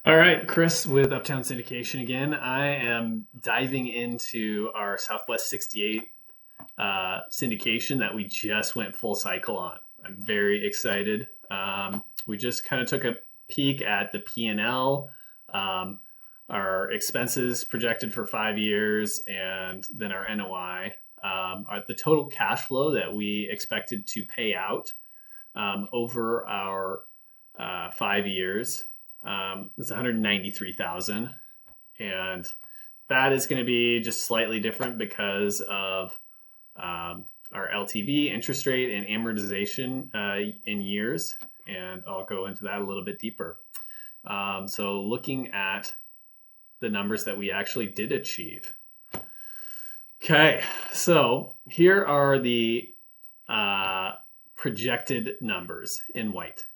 All right, Chris with Uptown Syndication again. I am diving into our Southwest 68 syndication that we just went full cycle on. I'm very excited. We just kind of took a peek at the P&L, our expenses projected for 5 years, and then our NOI. The total cash flow that we expected to pay out over our 5 years it's 193,000, and that is going to be just slightly different because of our LTV, interest rate, and amortization in years, and I'll go into that a little bit deeper. So looking at the numbers that we actually did achieve. Okay, so here are the projected numbers in white.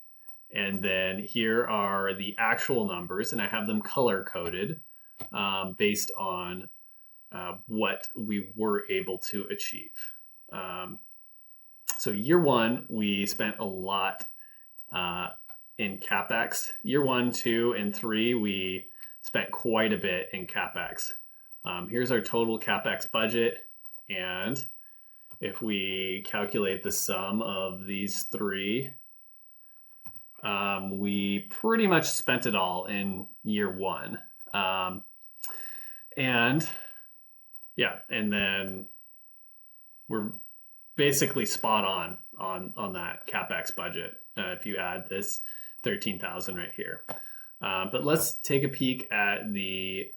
And then here are the actual numbers, and I have them color coded based on what we were able to achieve. So year one, we spent a lot in CapEx. Year 1, 2, and 3, we spent quite a bit in CapEx. Here's our total CapEx budget. And if we calculate the sum of these three, we pretty much spent it all in year one. And then we're basically spot on that CapEx budget. If you add this 13,000 right here. But let's take a peek at the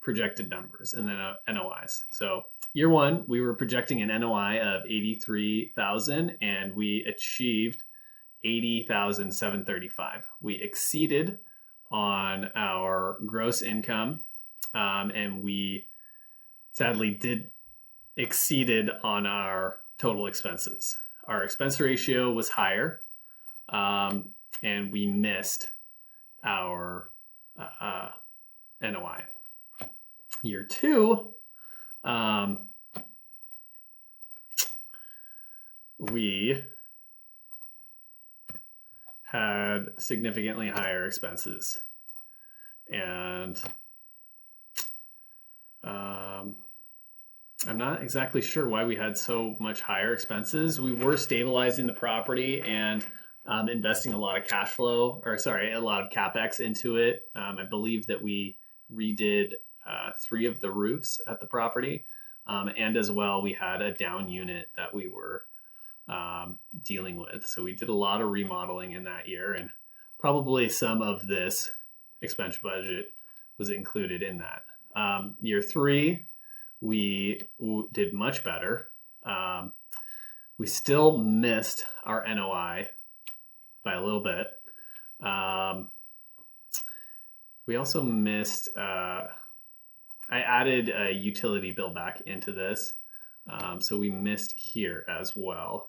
projected numbers and then NOIs. So year one, we were projecting an NOI of 83,000 and we achieved 80,735. We exceeded on our gross income, and we sadly did exceeded on our total expenses. Our expense ratio was higher, and we missed our NOI. Year two, we had significantly higher expenses. And I'm not exactly sure why we had so much higher expenses. We were stabilizing the property and investing a lot of a lot of CapEx into it. I believe that we redid 3 of the roofs at the property. And as well, we had a down unit that we were dealing with. So we did a lot of remodeling in that year, and probably some of this expense budget was included in that. Year 3, we did much better. We still missed our NOI by a little bit. We also missed, I added a utility bill back into this. So we missed here as well.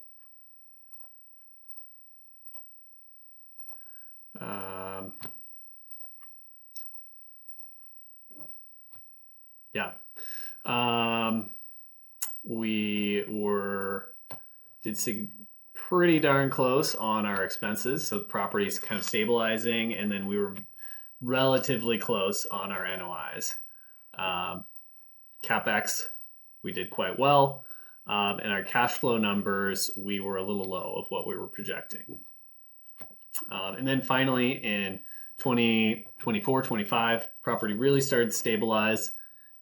We did pretty darn close on our expenses. So the property's kind of stabilizing, and then we were relatively close on our NOIs. CapEx, we did quite well. And our cash flow numbers, we were a little low of what we were projecting. And then finally in 2024, 25, property really started to stabilize,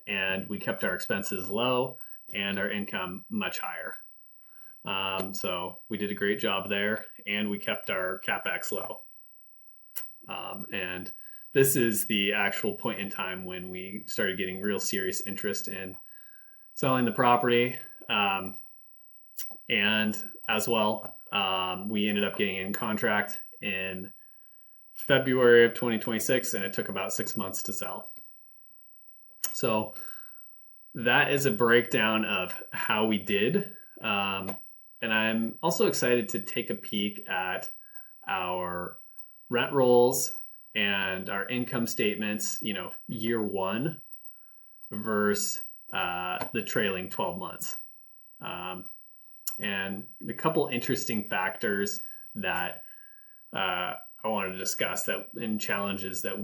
and we kept our expenses low and our income much higher. So we did a great job there, and we kept our CapEx low. And this is the actual point in time when we started getting real serious interest in selling the property. And as well, we ended up getting in contract in February of 2026, and it took about 6 months to sell. So that is a breakdown of how we did. And I'm also excited to take a peek at our rent rolls and our income statements, year one versus the trailing 12 months. And a couple interesting factors that I want to discuss and challenges that